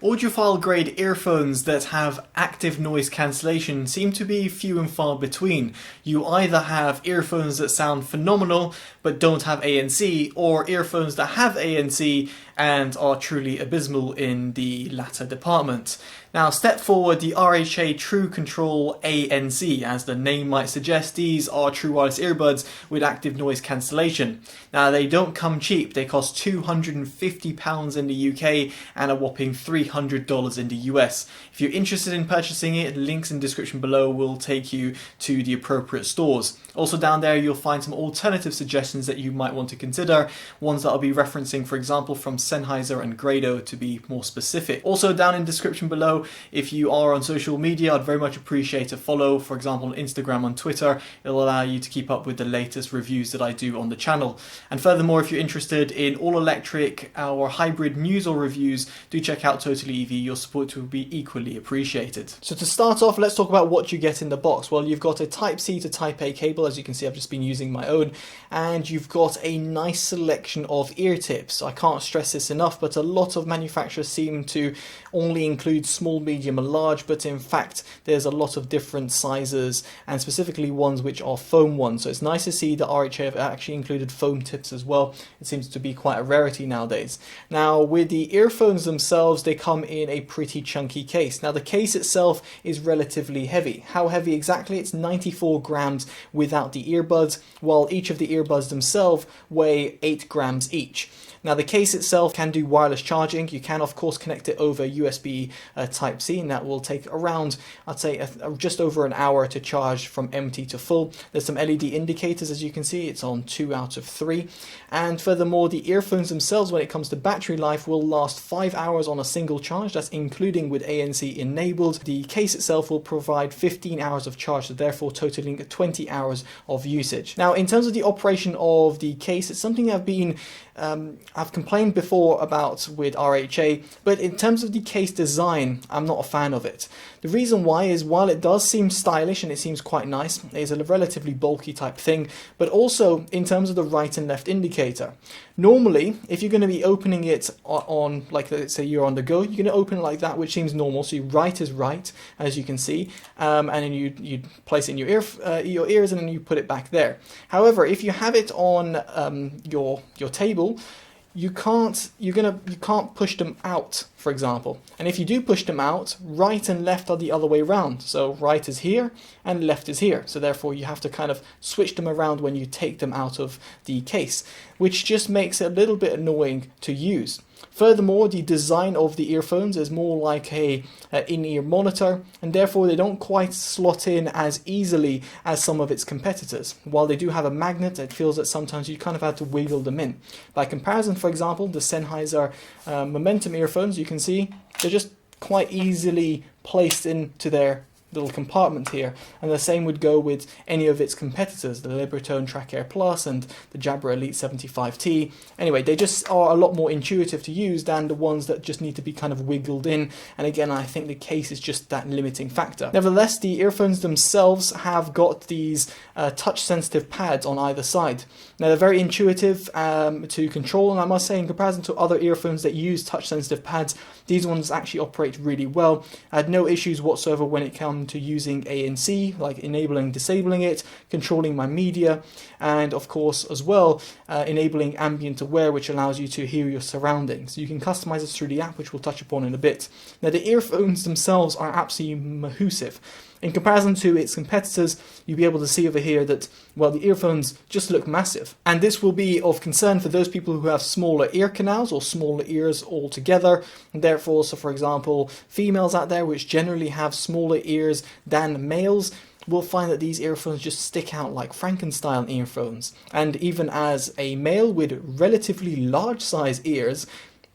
Audiophile grade earphones that have active noise cancellation seem to be few and far between. You either have earphones that sound phenomenal but don't have ANC, or earphones that have ANC and are truly abysmal in the latter department. Now, step forward the RHA TrueControl ANC. As the name might suggest, these are true wireless earbuds with active noise cancellation. Now, they don't come cheap. They cost £250 in the UK and a whopping $300 in the US. If you're interested in purchasing it, links in the description below will take you to the appropriate stores. Also down there you'll find some alternative suggestions that you might want to consider, ones that I'll be referencing, for example, from Sennheiser and Grado to be more specific. Also down in the description below, if you are on social media, I'd very much appreciate a follow, for example on Instagram, on Twitter. It'll allow you to keep up with the latest reviews that I do on the channel. And furthermore, if you're interested in all electric or hybrid news or reviews, do check out Totally EV. Your support will be equally appreciated. So to start off, let's talk about what you get in the box. Well, you've got a Type-C to Type-A cable. As you can see, I've just been using my own, and you've got a nice selection of ear tips. I can't stress this enough, but a lot of manufacturers seem to only include small, medium and large, but in fact there's a lot of different sizes, and specifically ones which are foam ones. So it's nice to see that RHA have actually included foam tips as well. It seems to be quite a rarity nowadays. Now, with the earphones themselves, they come in a pretty chunky case. Now, the case itself is relatively heavy. How heavy exactly? It's 94 grams without the earbuds, while each of the earbuds themselves weigh 8 grams each. Now, the case itself can do wireless charging. You can of course connect it over USB Type-C, and that will take around, I'd say, just over an hour to charge from empty to full. There's some LED indicators, as you can see. It's on 2 out of 3. And furthermore, the earphones themselves, when it comes to battery life, will last 5 hours on a single charge. That's including with ANC enabled. The case itself will provide 15 hours of charge, so therefore totaling 20 hours of usage. Now, in terms of the operation of the case, it's something I've complained before about with RHA, but in terms of the case design, I'm not a fan of it. The reason why is, while it does seem stylish and it seems quite nice, it's a relatively bulky type thing, but also in terms of the right and left indicator. Normally, if you're going to be opening it on, like let's say you're on the go, you're going to open it like that, which seems normal. So right is right, as you can see, and then you place it in your ears, and then you put it back there. However, if you have it on your table, you can't push them out, for example. And if you do push them out, right and left are the other way around. So right is here and left is here. So therefore you have to kind of switch them around when you take them out of the case, which just makes it a little bit annoying to use. Furthermore, the design of the earphones is more like a in-ear monitor, and therefore they don't quite slot in as easily as some of its competitors. While they do have a magnet, it feels that sometimes you kind of have to wiggle them in. By comparison, for example, the Sennheiser Momentum earphones, you can see they're just quite easily placed into their little compartment here, and the same would go with any of its competitors, the Libratone Track Air Plus and the Jabra Elite 75T. Anyway, they just are a lot more intuitive to use than the ones that just need to be kind of wiggled in, and again, I think the case is just that limiting factor. Nevertheless, the earphones themselves have got these touch sensitive pads on either side. Now, they're very intuitive to control, and I must say, in comparison to other earphones that use touch sensitive pads, these ones actually operate really well. I had no issues whatsoever when it comes to using ANC, like enabling, disabling it, controlling my media, and of course as well enabling ambient aware, which allows you to hear your surroundings. You can customize this through the app, which we'll touch upon in a bit. Now, the earphones themselves are absolutely massive. In comparison to its competitors, you'll be able to see over here that, well, the earphones just look massive. And this will be of concern for those people who have smaller ear canals or smaller ears altogether. And therefore, also, for example, females out there which generally have smaller ears than males will find that these earphones just stick out like Frankenstein earphones. And even as a male with relatively large size ears,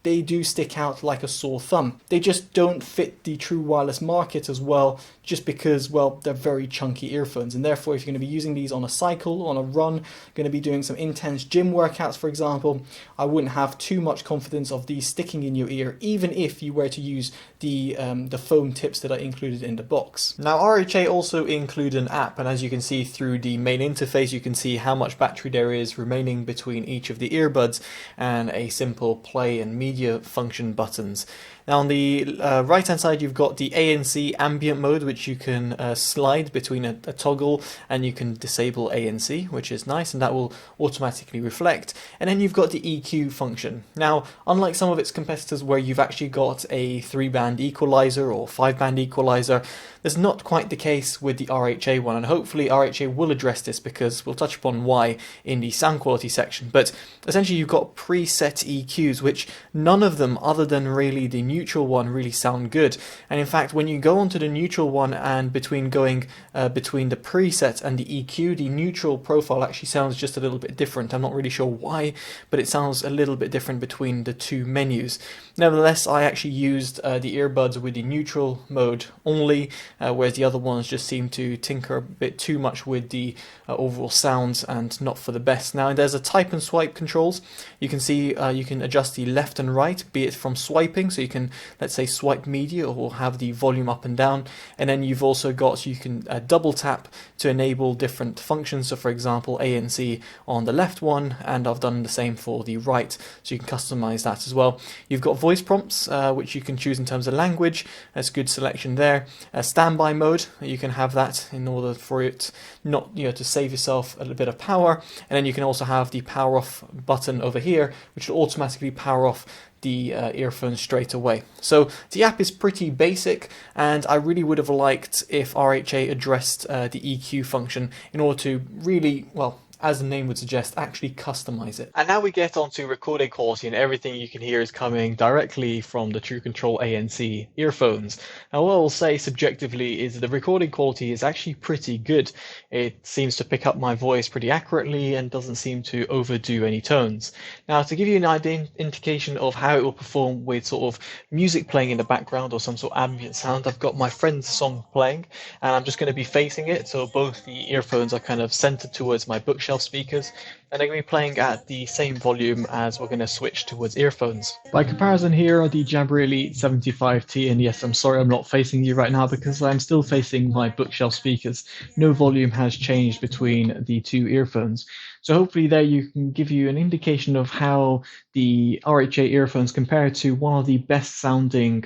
they do stick out like a sore thumb. They just don't fit the true wireless market as well, just because, well, they're very chunky earphones, and therefore if you're going to be using these on a cycle, on a run, going to be doing some intense gym workouts, for example, I wouldn't have too much confidence of these sticking in your ear, even if you were to use the foam tips that are included in the box. Now, RHA also include an app, and as you can see through the main interface, you can see how much battery there is remaining between each of the earbuds and a simple play and media function buttons. Now on the right hand side you've got the ANC ambient mode, which you can slide between a toggle, and you can disable ANC, which is nice, and that will automatically reflect. And then you've got the EQ function. Now unlike some of its competitors where you've actually got a 3-band equalizer or 5-band equalizer, that's not quite the case with the RHA one, and hopefully RHA will address this because we'll touch upon why in the sound quality section. But essentially you've got preset EQs, which none of them other than really the neutral one really sound good. And in fact when you go onto the neutral one and between going between the preset and the EQ, the neutral profile actually sounds just a little bit different. I'm not really sure why, but it sounds a little bit different between the two menus. Nevertheless, I actually used the earbuds with the neutral mode only, whereas the other ones just seem to tinker a bit too much with the overall sounds and not for the best. Now there's a type and swipe controls. You can see you can adjust the left and right, be it from swiping, so you can, let's say, swipe media or have the volume up and down. And then you've also got, you can double tap to enable different functions. So for example, ANC on the left one, and I've done the same for the right, so you can customize that as well. You've got voice prompts, which you can choose in terms of language. That's a good selection there. Standby mode, you can have that in order for it not, to save yourself a little bit of power. And then you can also have the power off button over here, which will automatically power off the earphones straight away. So the app is pretty basic, and I really would have liked if RHA addressed the EQ function in order to really, well, as the name would suggest, actually customize it. And now we get onto recording quality, and everything you can hear is coming directly from the TrueControl ANC earphones. Now what I'll say subjectively is the recording quality is actually pretty good. It seems to pick up my voice pretty accurately and doesn't seem to overdo any tones. Now to give you an indication of how it will perform with sort of music playing in the background or some sort of ambient sound, I've got my friend's song playing and I'm just going to be facing it, so both the earphones are kind of centered towards my bookshelf speakers, and they're going to be playing at the same volume as we're going to switch towards earphones. By comparison, here are the Jabra Elite 75T, and yes, I'm sorry I'm not facing you right now because I'm still facing my bookshelf speakers. No volume has changed between the two earphones. So hopefully there you can give you an indication of how the RHA earphones compare to one of the best sounding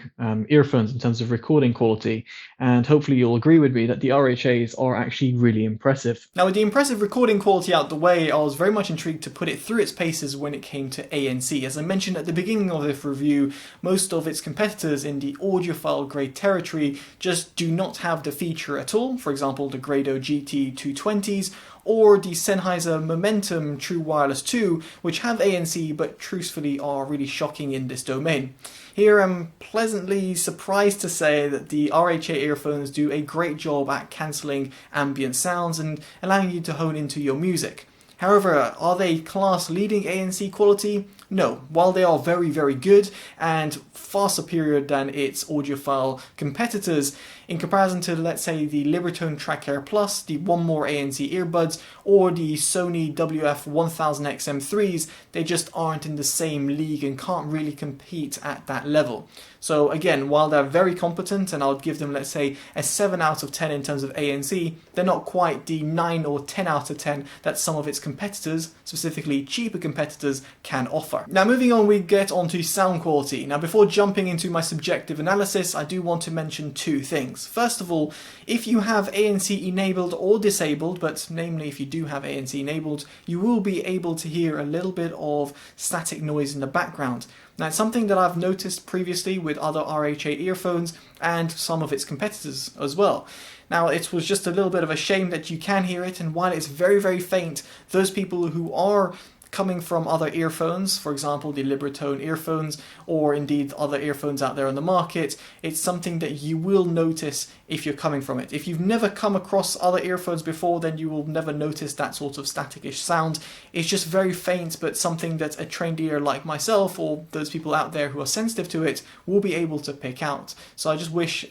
earphones in terms of recording quality, and hopefully you'll agree with me that the RHAs are actually really impressive. Now with the impressive recording quality out the way, I was very much intrigued to put it through its paces when it came to ANC. As I mentioned at the beginning of this review, most of its competitors in the audiophile grade territory just do not have the feature at all. For example, the Grado GT220s or the Sennheiser Momentum True Wireless 2, which have ANC but truthfully are really shocking in this domain. Here I'm pleasantly surprised to say that the RHA earphones do a great job at cancelling ambient sounds and allowing you to hone into your music. However, are they class-leading ANC quality? No. While they are very, very good and far superior than its audiophile competitors, in comparison to, let's say, the Libratone Track Air Plus, the One More ANC earbuds, or the Sony WF-1000XM3s, they just aren't in the same league and can't really compete at that level. So again, while they're very competent, and I'll give them, let's say, a 7 out of 10 in terms of ANC, they're not quite the 9 or 10 out of 10 that some of its competitors, specifically cheaper competitors, can offer. Now moving on, we get onto sound quality. Now before jumping into my subjective analysis, I do want to mention two things. First of all, if you have ANC enabled or disabled, but namely if you do have ANC enabled, you will be able to hear a little bit of static noise in the background. Now it's something that I've noticed previously with other RHA earphones and some of its competitors as well. Now it was just a little bit of a shame that you can hear it, and while it's very, very faint, those people who are coming from other earphones, for example the Libratone earphones or indeed other earphones out there on the market, it's something that you will notice if you're coming from it. If you've never come across other earphones before, then you will never notice that sort of static-ish sound. It's just very faint, but something that a trained ear like myself or those people out there who are sensitive to it will be able to pick out. So I just wish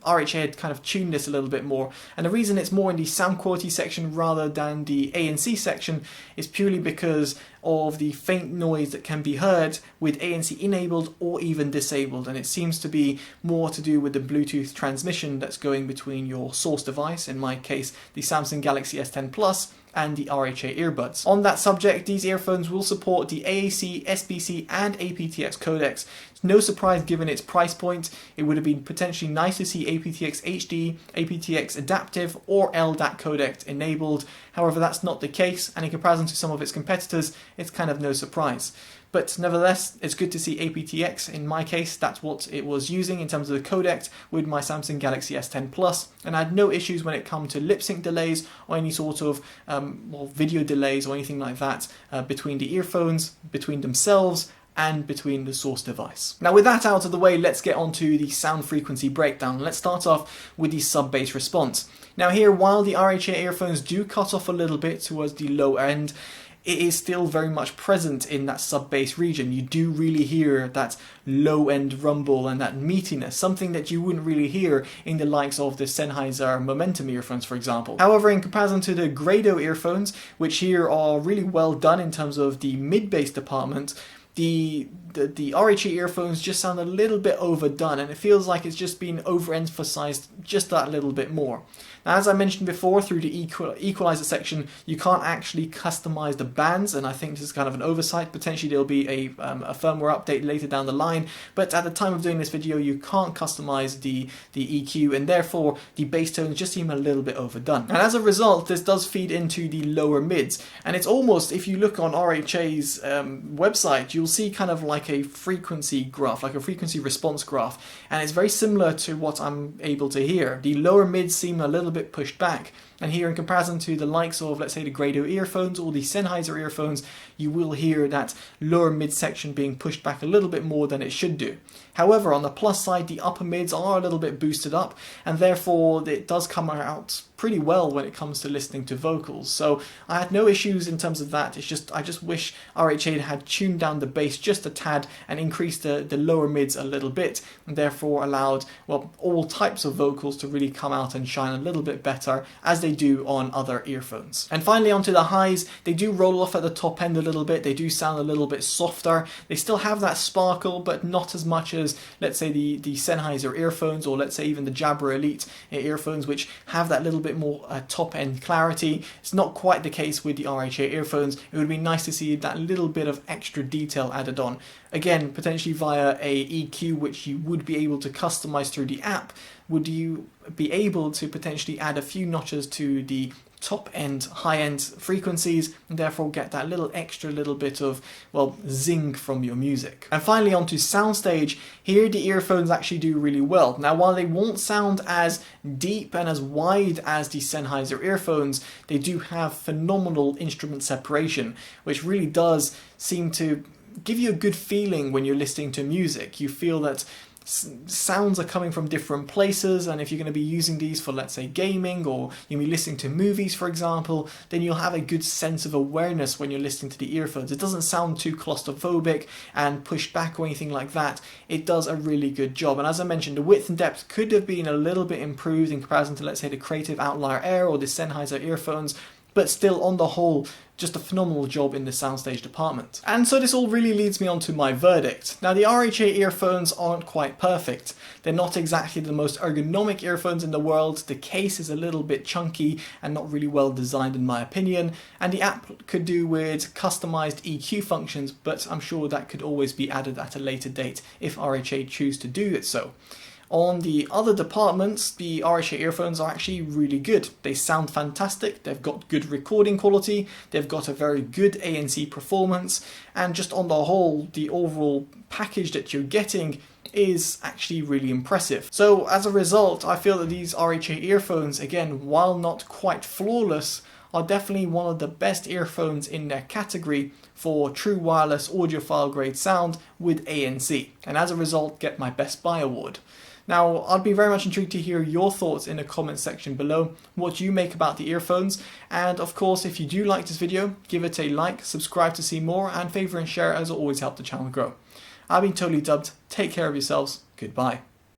RHA had kind of tuned this a little bit more, and the reason it's more in the sound quality section rather than the ANC section is purely because of the faint noise that can be heard with ANC enabled or even disabled, and it seems to be more to do with the Bluetooth transmission that's going between your source device, in my case the Samsung Galaxy S10 Plus, and the RHA earbuds. On that subject, these earphones will support the AAC, SBC and aptX codecs. It's no surprise given its price point. It would have been potentially nice to see aptX HD, aptX adaptive or LDAC codec enabled. However, that's not the case, and in comparison to some of its competitors, it's kind of no surprise. But nevertheless, it's good to see aptX. In my case, that's what it was using in terms of the codec with my Samsung Galaxy S10 Plus, and I had no issues when it come to lip sync delays or any sort of video delays or anything like that between the earphones, between themselves, and between the source device. Now with that out of the way, let's get on to the sound frequency breakdown. Let's start off with the sub-bass response. Now here, while the RHA earphones do cut off a little bit towards the low end, it is still very much present in that sub-bass region. You do really hear that low-end rumble and that meatiness, something that you wouldn't really hear in the likes of the Sennheiser Momentum earphones, for example. However, in comparison to the Grado earphones, which here are really well done in terms of the mid-bass department, the RHA earphones just sound a little bit overdone, and it feels like it's just been overemphasized just that little bit more. Now, as I mentioned before, through the equalizer section, you can't actually customize the bands, and I think this is kind of an oversight. Potentially there'll be a firmware update later down the line, but at the time of doing this video, you can't customize the EQ, and therefore the bass tones just seem a little bit overdone. And as a result, this does feed into the lower mids, and it's almost, if you look on RHA's website, you'll see kind of like a frequency graph, like a frequency response graph, and it's very similar to what I'm able to hear. The lower mids seem a little bit pushed back, and here in comparison to the likes of, let's say, the Grado earphones or the Sennheiser earphones, you will hear that lower mid section being pushed back a little bit more than it should do. However, on the plus side, the upper mids are a little bit boosted up, and therefore it does come out pretty well when it comes to listening to vocals. So I had no issues in terms of that. It's just, I just wish RHA had tuned down the bass just a tad and increased the lower mids a little bit, and therefore allowed, well, all types of vocals to really come out and shine a little bit better, as they do on other earphones. And finally, onto the highs, they do roll off at the top end a little bit. They do sound a little bit softer. They still have that sparkle, but not as much as, let's say, the Sennheiser earphones, or let's say even the Jabra Elite earphones, which have that little bit more top end clarity. It's not quite the case with the RHA earphones. It would be nice to see that little bit of extra detail added on. Again, potentially via a EQ, which you would be able to customize through the app. Would you be able to potentially add a few notches to the top end, high end frequencies, and therefore get that little extra little bit of, well, zing from your music. And finally, onto soundstage. Here the earphones actually do really well. Now, while they won't sound as deep and as wide as the Sennheiser earphones, they do have phenomenal instrument separation, which really does seem to give you a good feeling when you're listening to music. You feel that sounds are coming from different places, and if you're going to be using these for, let's say, gaming, or you'll be listening to movies, for example, then you'll have a good sense of awareness when you're listening to the earphones. It doesn't sound too claustrophobic and pushed back or anything like that. It does a really good job, and as I mentioned, the width and depth could have been a little bit improved in comparison to, let's say, the Creative Outlier Air or the Sennheiser earphones, but still, on the whole, just a phenomenal job in the soundstage department. And so this all really leads me on to my verdict. Now, the RHA earphones aren't quite perfect. They're not exactly the most ergonomic earphones in the world. The case is a little bit chunky and not really well designed in my opinion, and the app could do with customized EQ functions, but I'm sure that could always be added at a later date if RHA choose to do it so. On the other departments, the RHA earphones are actually really good. They sound fantastic, they've got good recording quality, they've got a very good ANC performance, and just on the whole, the overall package that you're getting is actually really impressive. So as a result, I feel that these RHA earphones, again, while not quite flawless, are definitely one of the best earphones in their category for true wireless audiophile grade sound with ANC, and as a result get my Best Buy award. Now, I'd be very much intrigued to hear your thoughts in the comments section below, what you make about the earphones, and of course, if you do like this video, give it a like, subscribe to see more, and favour and share as it always helps the channel grow. I've been Totally Dubbed, take care of yourselves, goodbye.